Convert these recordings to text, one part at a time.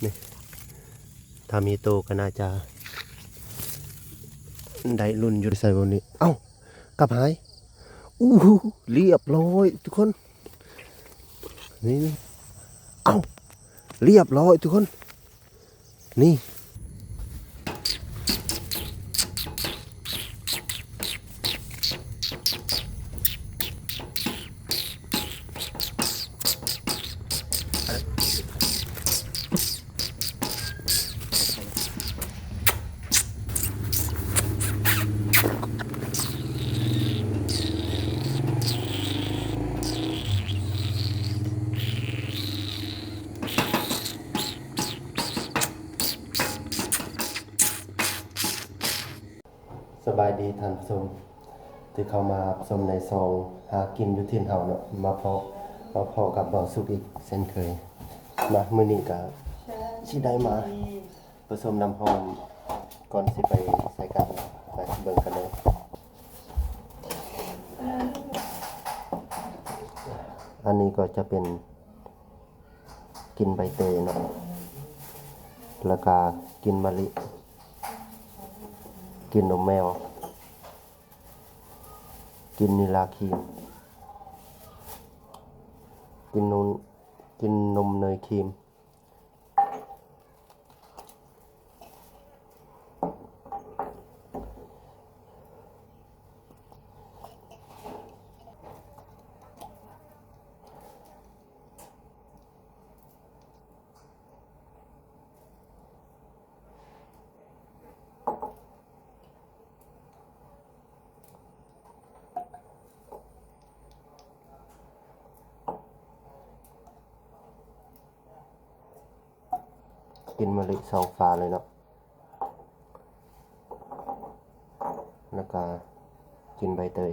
นี่ถ้ามีโตก็น่าจะได้รุ่นอยู่ใส่บนนี้เอ้ากลับหายอู้หูเรียบร้อยทุกคนนี่เอ้าเรียบร้อยทุกคนนี่สบายดีท่านผู้ชมที่เข้ามาชมในซองหากินอยู่ที่เฮาเนาะมาพอกับบ่อสุกอีกเช่นเคยมามื้อนี้ก็สิได้มาผสมน้ำหอมก่อนสิไปใส่กันไปเบิ่งกันเลยอันนี้ก็จะเป็นกินใบเตยเนาะแล้วก็กินมะลิกินนมแมวกินนิลาครีมกินนมเนยครีมกินมะลิสองฝาเลยเนาะแล้วก็กินใบเตย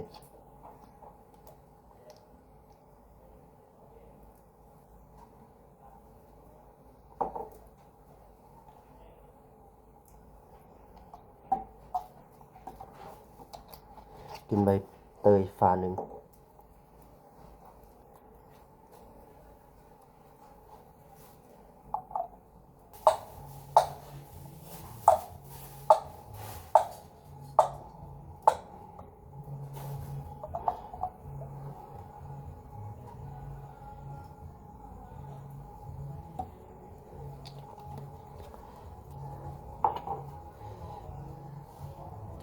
กินใบเตยฝาหนึ่ง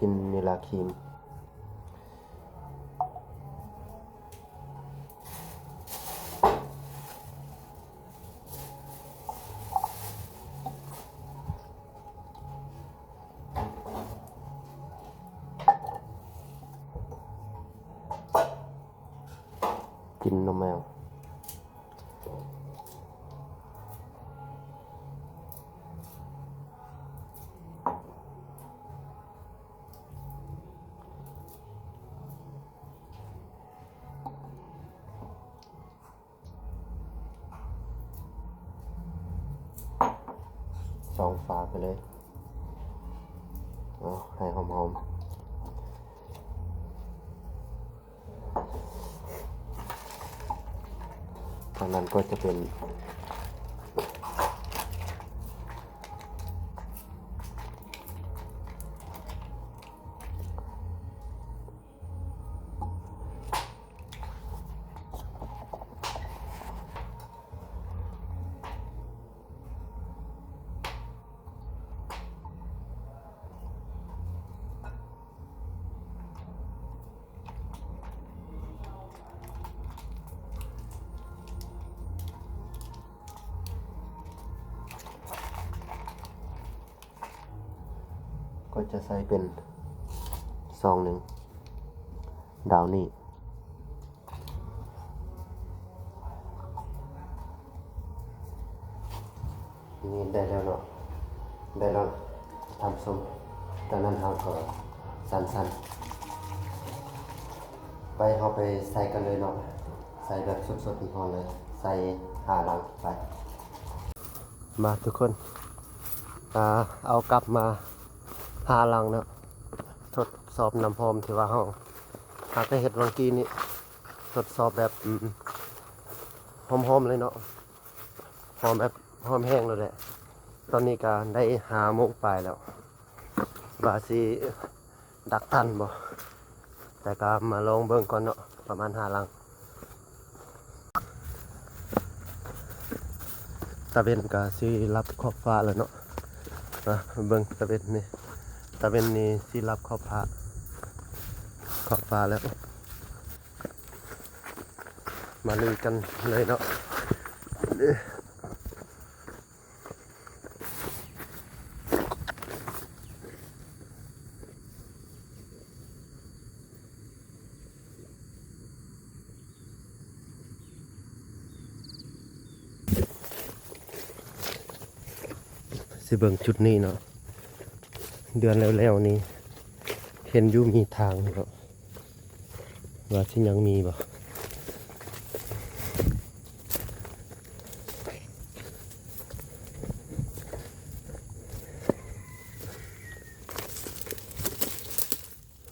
กินนิลาครีมกินนมแมวสองฝาไปเลยให้หอมๆทางนั้นก็จะเป็นก็จะใส่เป็นซองหนึ่งดาวนี่นี่ได้แล้วเนาะได้แล้วทำส้มตอนนั้นเราก็สั้นๆไปเราไปใส่กันเลยเนาะใส่แบบสดๆอีกพอเลยใส่5 ลังไปมาทุกคนเอากลับมา5 ลังเนาะทดสอบน้ำหอมที่ว่าเราหากได้เห็ดวังกี้นี่ทดสอบแบบหอมๆเลยเนาะหอมแบบหอมแห้งเลยแหละ ตอนนี้ก็ได้5 โมงปลายแล้วว่าสิดักทันบ่แต่ก็มาลองเบิ่งก่อนเนาะประมาณ5 ลังตะเวนก็สิรับขอบฟ้าแล้วเนาะนะเบิ่งตะเวนนี่ตะเวนนี่สิรับขอบฟ้าแล้วมาลุยกันเลยเนาะสิเบิ่งจุดนี้เนาะเดือนแล้วๆนี้เห็นอยู่มีทางเนาะว่าสิยังมีบ่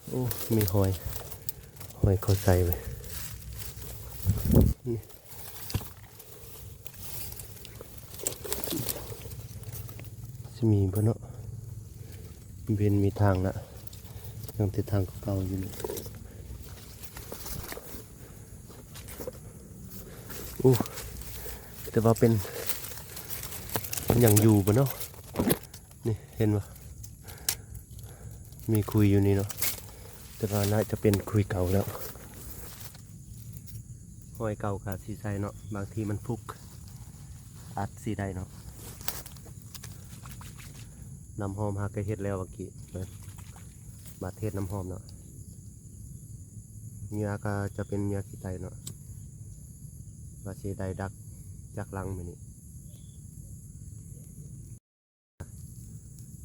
โอ้มีหอยเขาใส่ไว้สิมีบ่เนาะเป็นมีทางละยังติดทางเก่าๆอยู่นี่อู้แต่ว่าเป็นยังอยู่บ่เนาะนี่เห็นบ่มีคุยอยู่นี่เนาะแต่ว่าน่าจะเป็นคุยเก่าแล้วหอยเก่ากับสีใสเนาะบางทีมันฟุกอัดสีได้เนาะน้ำหอมหากระเฮ็ดแล้วเมื่อกี้มาเทศน้ำหอมเนาะเนื้อก็จะเป็นเนื้อขี้ไตเนาะว่าสีได้ดักจากลังมือนี้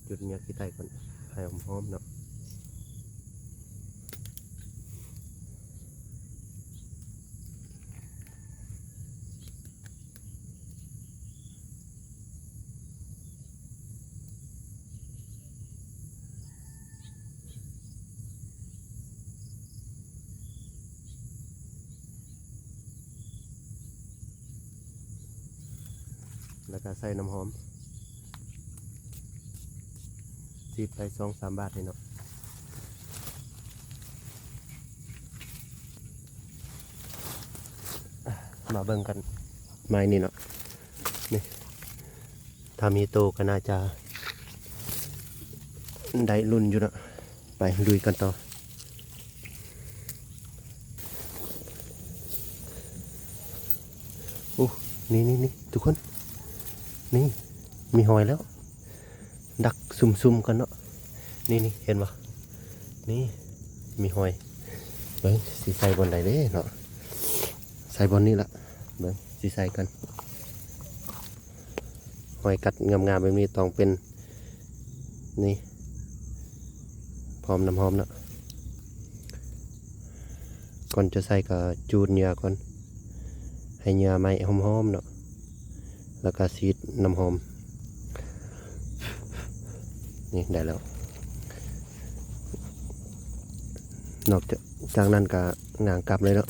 จุดเนื้อขี้ไตก่อนให้หอมเนาะแล้วก็ใส่น้ำหอมซีดไป2-3 บาทนี่เนาะมาเบิ่งกันไม้นี่เนาะนี่ถ้ามีโตก็น่าจะได้รุ่นอยู่เนาะไปลุยกันต่อโอ้นี่ทุกคนนี่มีหอยแล้วดักซุ่มกันเนาะนี่เห็นปะนี่มีหอยเบิ้งสีใส่บนไหนเด้เนาะใส่บนนี้ละเบิ้งสีใส่กันหอยกัดงามๆแบบนี้ต้องเป็นนี่พร้อมน้ำหอมเนาะก่อนจะใส่ก็จูดเหยื่อก่อนให้เหยื่อไหม้หอมๆเนาะแล้วก็ซีดน้ำหอมนี่ได้แล้วนอกจากนั้นก็งางกลับเลยเนาะ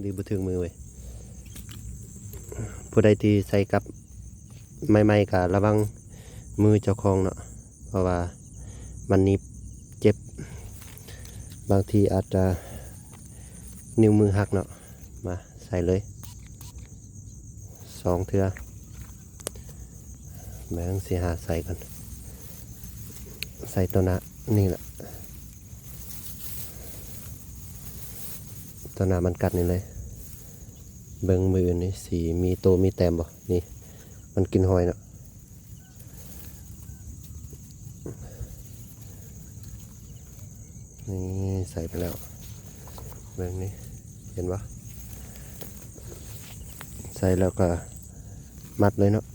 ดีบุถึงมือเว้ยผู้ใดที่ใส่กับไม่ๆกับระวังมือเจ้าของเนาะเพราะว่ามันนี้เจ็บบางทีอาจจะนิ้วมือหักเนาะมาใส่เลย2 เทื่อแบ่งสีหาใส่กันใส่ตัวหน้านี่แหละตัวหน้ามันกัดนี่เลยเบิ่งมือนี่สีมีโตมีแต้มบ่นี่มันกินหอยเนาะนี่ใส่ไปแล้วเบิ่งนี่เห็นปะใส่แล้วก็มัดเลยเนาะ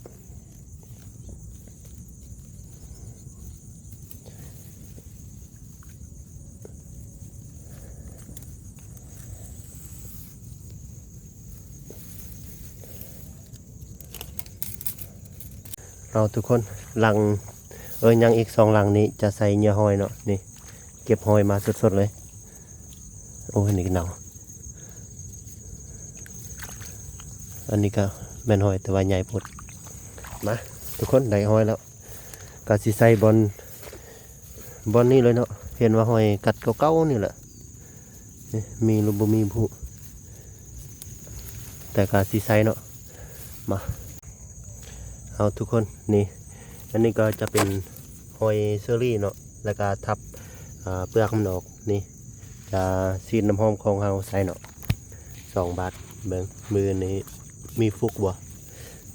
เอาทุกคนลังยังอีก2 ลังนี้จะใส่เหยื่อหอยเนาะนี่ เก็บหอยมาสดๆเลยโอ้ยนี่หนาวอันนี้ก็แม่นหอยแต่ว่าใหญ่ปดมาทุกคนได้หอยแล้วก็สิใส่บอลนี่เลยเนาะเห็นว่าหอยกัดเก่าๆนี่แหละมีหรือบ่มีผู้แต่ก็สิใส่เนาะมาเอาทุกคนนี่อันนี้ก็จะเป็นหอยเชอรี่เนาะแล้วก็ทับเปลือกมันออกนี่จะซีดน้ำหอมของเราใส่เนาะ2 บาทเบิ่งมือนี้มีฟุกบ่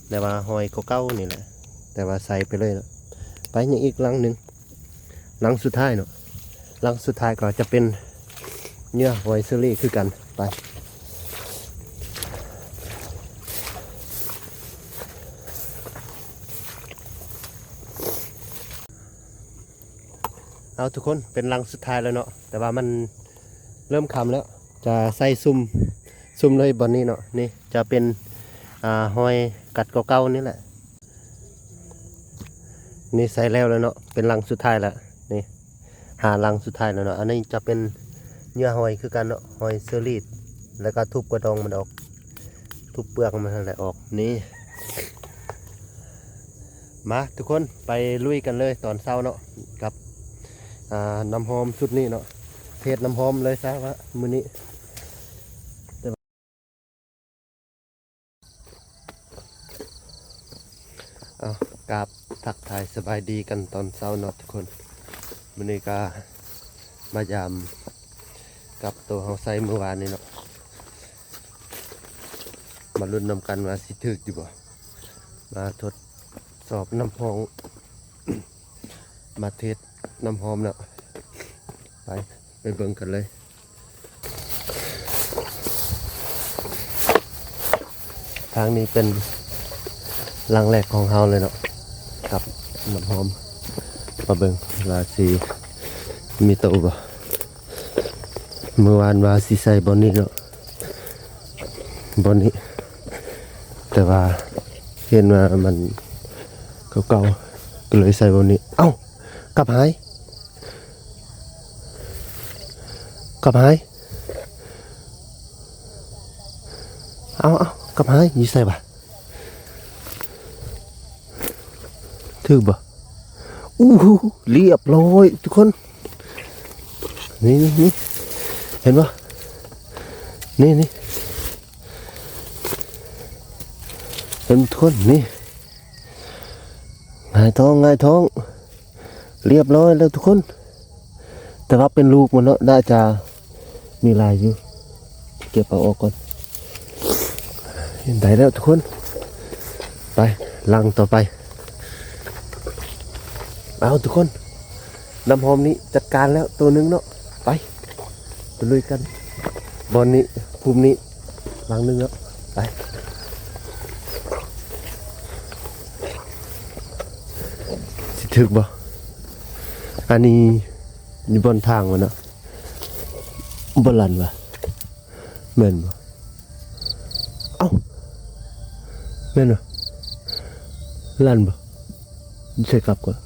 แต่ว่าหอยเก่าๆนี่แหละแต่ว่าใส่ไปเลยเนาะไปยังอีกลังหนึ่งลังสุดท้ายเนาะลังสุดท้ายก็จะเป็นเนื้อหอยเชอรี่คือกันไปเอาทุกคนเป็นลังสุดท้ายแล้วเนาะแต่ว่ามันเริ่มคำแล้วจะใส่ซุ่มเลยบอนนี้เนาะนี่จะเป็นหอยกัดเก่าๆนี่แหละนี่ใส่แล้วเนาะเป็นลังสุดท้ายแล้วนี่หาลังสุดท้ายแล้วเนาะอันนี้จะเป็นเนื้อหอยคือกันเนาะหอยเชอรี่แล้วก็ทุบกระดองมันออกทุบเปลือกมันอะไรออกนี่มาทุกคนไปลุยกันเลยตอนเช้าเนาะกับน้ำหอมชุดนี้เนาะเทศน้ำหอมเลยซะว่ามื้อนี้กราบทักทายสบายดีกันตอนเช้าเนาะทุกคนมื้อนี้ก็มายามกับตัวเฮาใส่เมื่อวานนี้เนาะมาลุ้นนำกันว่าสิถึกอยู่บ่มาทดสอบน้ำหอม มาเทศน้ำหอมเนาะไปเบิ่งกันเลยทางนี้เป็นลังแรกของเฮาเลยเนาะครับน้ำหอมมาเบิ่งว่าสิมีโตบ่เมื่อวานว่าสิใส่บอนนี้เนาะบอนนี้แต่ว่าเห็นว่ามันเก่าๆก็เลยใส่บอนนี้เอ้ากลับหายเอากลับหายอยู่ใส่บ่ถือบ่อู้หูเรียบร้อยทุกคนนี่เห็นบ่นี่เห็นทุกคนนี่ง่ายท้องเรียบร้อยแล้วทุกคนแต่ว่าเป็นลูกมันเนาะน่าจะมีลายอยู่เก็บเอาออกก่อนเห็นได้แล้วทุกคนไปลังต่อไปเอาทุกคนน้ำหอมนี้จัดการแล้วตัวนึงเนาะไปลุยกันบอลนี้ภูมินี้ลังนึงเนาะไปสิถึกบ่อันนี้อยู่บนทางวะเนาะบนลันวะแม่นบ่เอ้าแม่นบ่ลันบ่ใช่กลับก่อน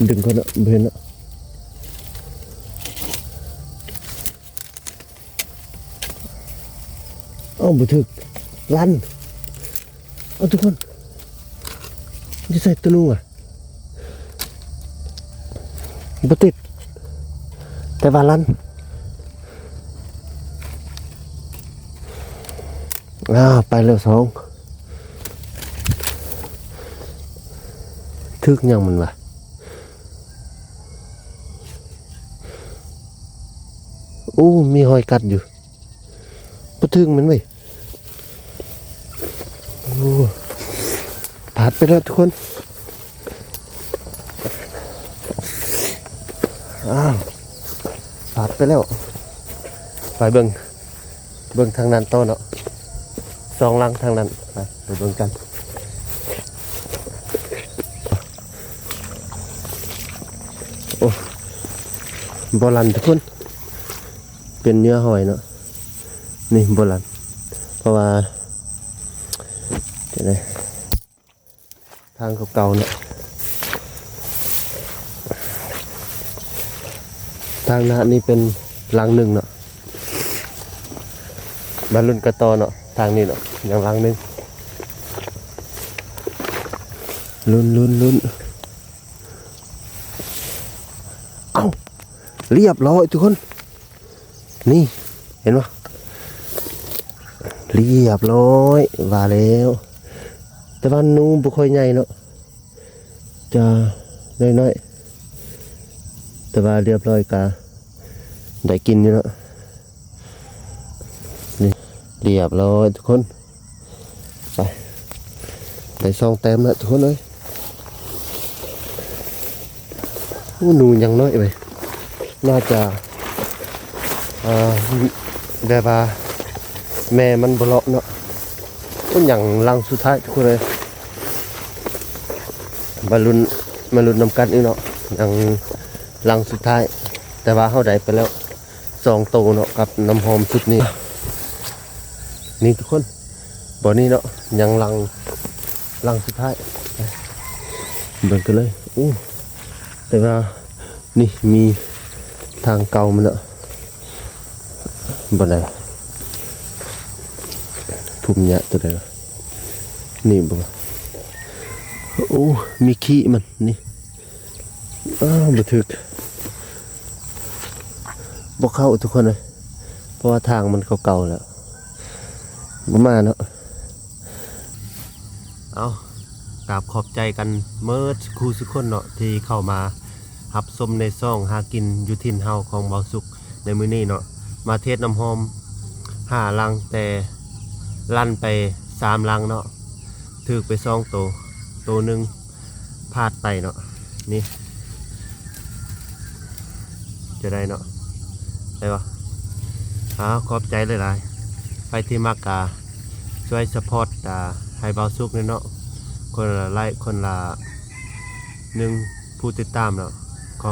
ดึงก่อนเนาะเห็นเนาะเอ้าบ่ถึกลันเอาทุกคนจะใส่ตัวนู้นอ่ะบ่ติดแต่ว่าลันไปแล้ว2ทึกยังมันวะโอ้มีหอยกัดอยู่บ่ทึกมันเว้ยโอ้ผ่านไปแล้วทุกคนผ่านไปแล้วไปเบิ่งทางนั้นต่อเนาะ2 ลังทางนั้นไปเบิ่งกันโอ้บอลันทุกคนเป็นเนื้อหอยเนาะนี่บอลันเพราะว่าทางเก่าๆเนาะ ทางหน้านี่เป็นหลังหนึ่งเนาะบ้านรุ่นกระตอเนาะทางนี้เนาะอย่างหลังหนึ่งลุ้นเอ้าเรียบร้อยทุกคนนี่เห็นปะเรียบร้อยว่าแล้วแต่ว่านูบุค่อยใหญ่เนาะจะน้อยๆแต่ว่าเรียบร้อยกะได้กินอยู่เนาะนี่เรียบร้อยทุกคนไปได้ซองเต็มแล้วทุกคนเลยนูยังน้อยไปน่าจะแบบว่าแม่มันบเลาะเนาะก็อย่างลังสุดท้ายทุกคนเลยมาลุ้นนำกันอีกเนาะอย่างลังสุดท้ายแต่ว่าเขาได้ไปแล้ว2 โตเนาะกับน้ำหอมชุดนี้นี่ทุกคนบ่อนี้เนาะยังลังสุดท้ายเบิ่งกันเลยอู้แต่ว่านี่มีทางเก่ามันเนาะบ่ได้ทุ่มหญ้าตัวใดวะนี่บ่โอ้มีขี้มันนี่บ่ถึกบ่เข้าทุกคนเลยเพราะว่าทางมันเก่าๆแล้วบ่มาเนาะเอากราบขอบใจกันเมิดครูสุกคนเนาะที่เข้ามาหับชมในซ่องหากินอยู่ถิ่นเฮาของเบาสุกในมื้อนี้เนาะมาเทศน้ำหอม5 ลังแต่ลั่นไป3 ลังเนาะถึกไป2 โตหนึ่งพลาดไปเนาะนี่จะได้เนาะได้ปะขอบใจหลายๆไปที่มากาช่วยสปอร์ตให้เบาสุกเนาะคนละไลค์คนละ1 ผู้ติดตามเนาะขอ